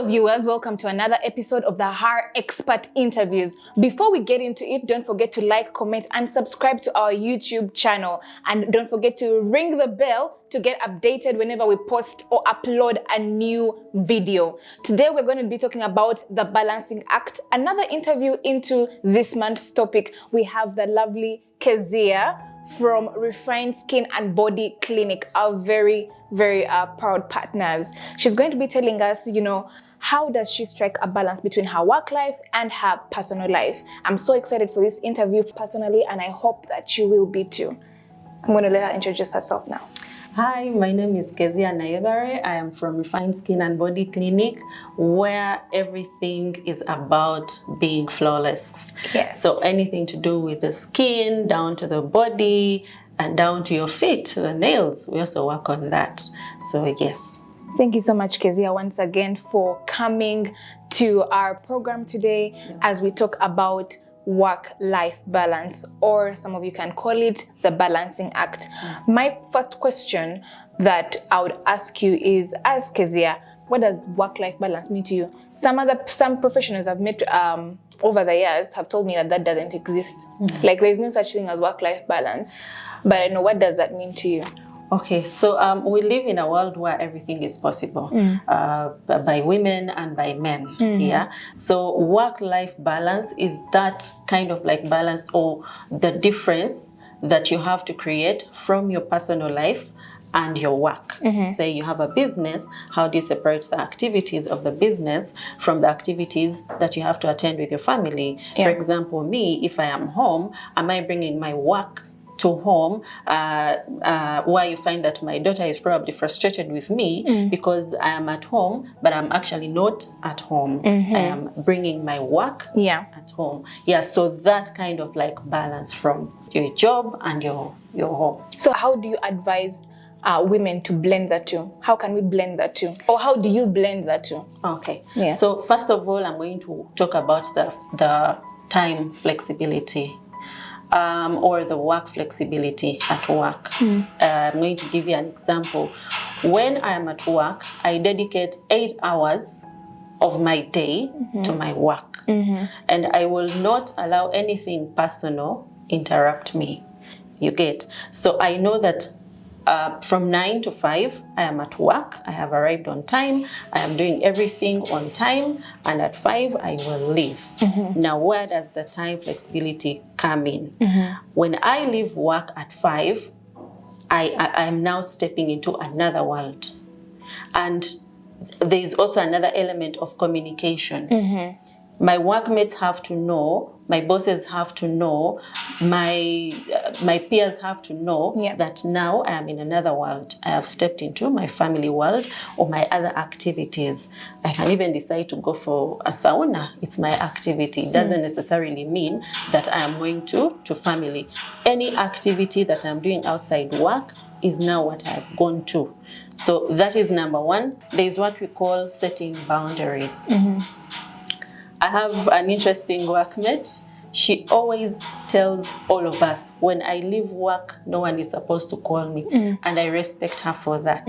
viewers, welcome to another episode of the Her Expert Interviews. Before we get into it, don't forget to like, comment, and subscribe to our YouTube channel. And don't forget to ring the bell to get updated whenever we post or upload a new video. Today, we're going to be talking about the balancing act. Another interview into this month's topic. We have the lovely Kezia from Refined Skin and Body Clinic, our very proud partners. She's going to be telling us, how does she strike a balance between her work life and her personal life. I'm so excited for this interview personally, and I hope that you will be too. I'm going to let her introduce herself now. Hi, my name is Kezia Nayebare. I am from Refined Skin and Body Clinic, where everything is about being flawless. Yes. So anything to do with the skin, down to the body, and down to your feet, the nails, we also work on that. So yes. Thank you so much, Kezia, once again for coming to our program today as we talk about work-life balance, or some of you can call it the balancing act. My first question that I would ask you is, as Kezia, what does work-life balance mean to you? Some professionals I've met over the years have told me that doesn't exist. Like there's no such thing as work-life balance. But I know, what does that mean to you? Okay, so we live in a world where everything is possible by women and by men. Yeah. So work-life balance is that kind of like balance, or the difference that you have to create from your personal life and your work. Say you have a business, how do you separate the activities of the business from the activities that you have to attend with your family? For example, me, if I am home, am I bringing my work to home, where you find that my daughter is probably frustrated with me because I am at home, but I'm actually not at home. I am bringing my work at home. Yeah, so that kind of like balance from your job and your home. So how do you advise women to blend the two? How can we blend the two? Or how do you blend the two? Okay. Yeah. So first of all, I'm going to talk about the time flexibility. Or the work flexibility at work. I'm going to give you an example. When I am at work, I dedicate 8 hours of my day to my work. And I will not allow anything personal interrupt me. You get? So I know that from 9 to 5, I am at work. I have arrived on time. I am doing everything on time. And at 5, I will leave. Now, where does the time flexibility come in? When I leave work at 5, I am now stepping into another world. And there is also another element of communication. My workmates have to know, my bosses have to know, my peers have to know that now I am in another world. I have stepped into my family world or my other activities. I can even decide to go for a sauna. It's my activity. It doesn't necessarily mean that I am going to family. Any activity that I'm doing outside work is now what I've gone to. So that is number one. There is what we call setting boundaries. I have an interesting workmate. She always tells all of us, when I leave work, no one is supposed to call me. And I respect her for that.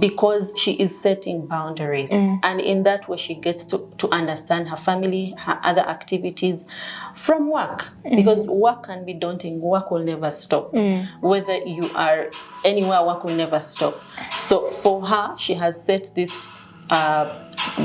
Because she is setting boundaries. And in that way, she gets to understand her family, her other activities from work. Because work can be daunting. Work will never stop. Whether you are anywhere, work will never stop. So for her, she has set this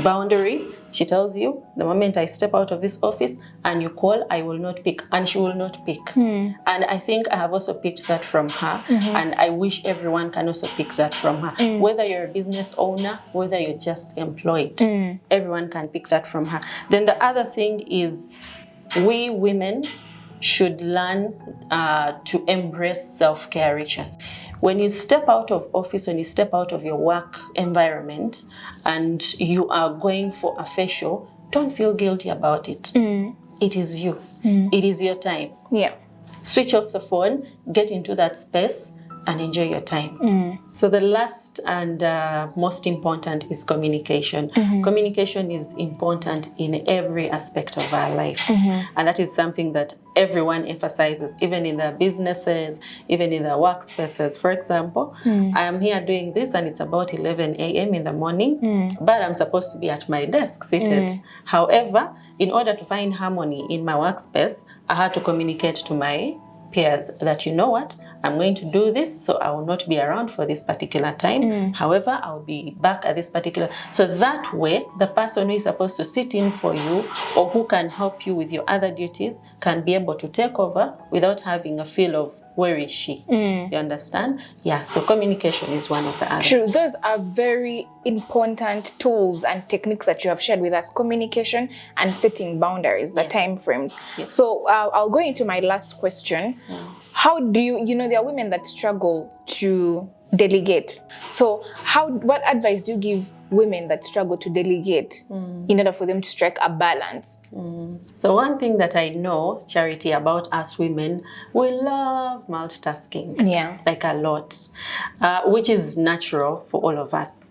boundary. She tells you, the moment I step out of this office and you call, I will not pick. And she will not pick. And I think I have also picked that from her. And I wish everyone can also pick that from her. Whether you're a business owner, whether you're just employed, everyone can pick that from her. Then the other thing is, we women should learn to embrace self-care rituals. When you step out of office, when you step out of your work environment and you are going for a facial, don't feel guilty about it. It is you. It is your time. Yeah. Switch off the phone, get into that space and enjoy your time. So the last and most important is communication. Communication is important in every aspect of our life. And that is something that everyone emphasizes, even in their businesses, even in their workspaces. For example, I am here doing this and it's about 11 a.m. in the morning, but I'm supposed to be at my desk seated. However, in order to find harmony in my workspace, I had to communicate to my peers that, you know what, I'm going to do this, so I will not be around for this particular time. However, I'll be back at this particular. So that way, the person who is supposed to sit in for you or who can help you with your other duties can be able to take over without having a feel of where is she. You understand? Yeah, so communication is one of the others. True, those are very important tools and techniques that you have shared with us: communication and setting boundaries, the time frames. So I'll go into my last question. How do you know, there are women that struggle to delegate. So what advice do you give women that struggle to delegate in order for them to strike a balance? So one thing that I know, Charity, about us women, we love multitasking. Like a lot, which is natural for all of us.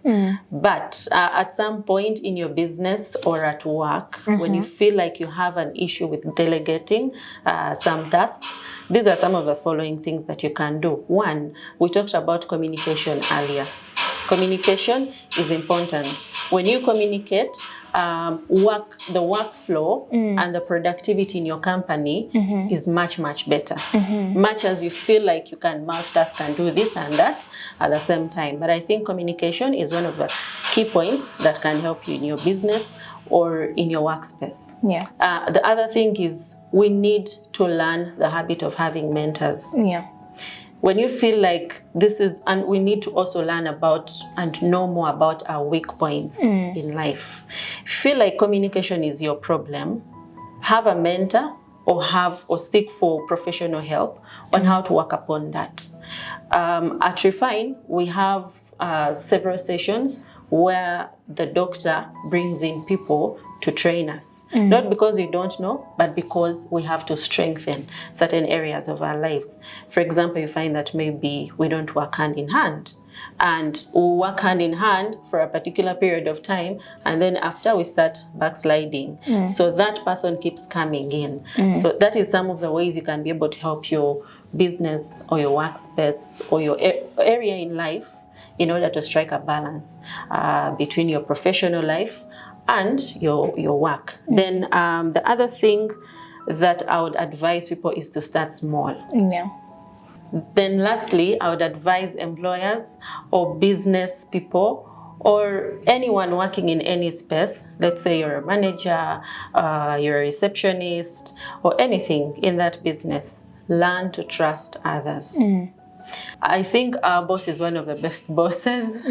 But at some point in your business or at work, when you feel like you have an issue with delegating some tasks, these are some of the following things that you can do. One, we talked about communication earlier. Communication is important. When you communicate, the workflow and the productivity in your company is much, much better. Much as you feel like you can multitask and do this and that at the same time. But I think communication is one of the key points that can help you in your business or in your workspace. The other thing is we need to learn the habit of having mentors. When you feel like this is, and we need to also learn about and know more about our weak points in life. If you feel like communication is your problem, have a mentor or seek for professional help on how to work upon that. At Refine, we have several sessions where the doctor brings in people to train us. Not because you don't know, but because we have to strengthen certain areas of our lives. For example, you find that maybe we don't work hand in hand. And we work hand in hand for a particular period of time, and then after we start backsliding. So that person keeps coming in. So that is some of the ways you can be able to help your business or your workspace or your area in life in order to strike a balance between your professional life and your work. Then the other thing that I would advise people is to start small. Then lastly, I would advise employers or business people or anyone working in any space, let's say you're a manager, you're a receptionist, or anything in that business, learn to trust others. I think our boss is one of the best bosses,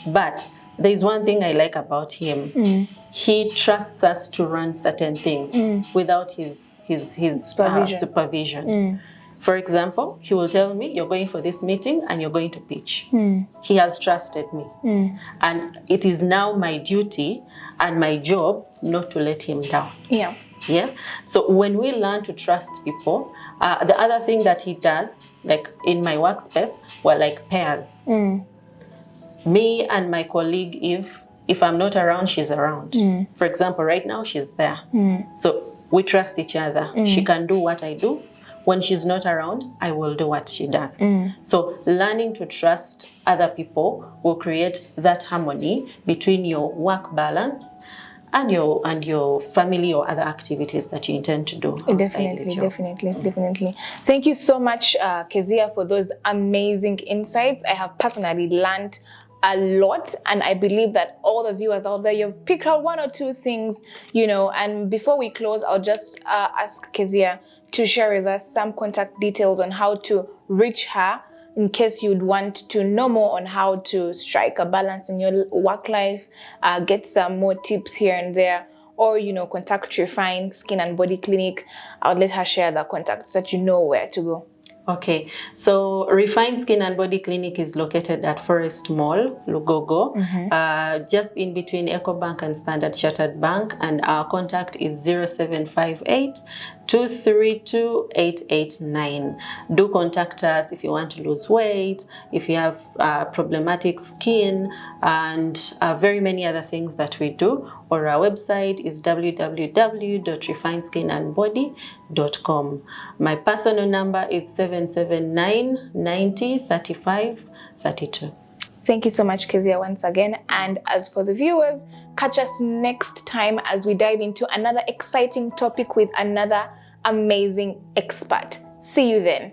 but there's one thing I like about him. He trusts us to run certain things without his supervision. For example, he will tell me, you're going for this meeting and you're going to pitch. He has trusted me. And it is now my duty and my job not to let him down. So when we learn to trust people, the other thing that he does, like in my workspace, we're like pairs. Me and my colleague, if I'm not around, she's around. For example, right now she's there. So we trust each other. She can do what I do. When she's not around, I will do what she does. So learning to trust other people will create that harmony between your work balance and your family or other activities that you intend to do. Definitely. Thank you so much, Kezia, for those amazing insights. I have personally learned a lot, and I believe that all the viewers out there, you've picked out one or two things, and before we close, I'll just ask Kezia to share with us some contact details on how to reach her in case you'd want to know more on how to strike a balance in your work life, get some more tips here and there, or contact Refine Skin and Body Clinic. I'll let her share the contacts so that you know where to go. Okay, so Refined Skin and Body Clinic is located at Forest Mall, Lugogo, just in between EcoBank and Standard Chartered Bank, and our contact is 0758 232-889. Do contact us if you want to lose weight, if you have problematic skin, and very many other things that we do. Or our website is www.refinedskinandbody.com. My personal number is 779 90 35 32. Thank you so much, Kezia, once again. And as for the viewers, catch us next time as we dive into another exciting topic with another amazing expert. See you then.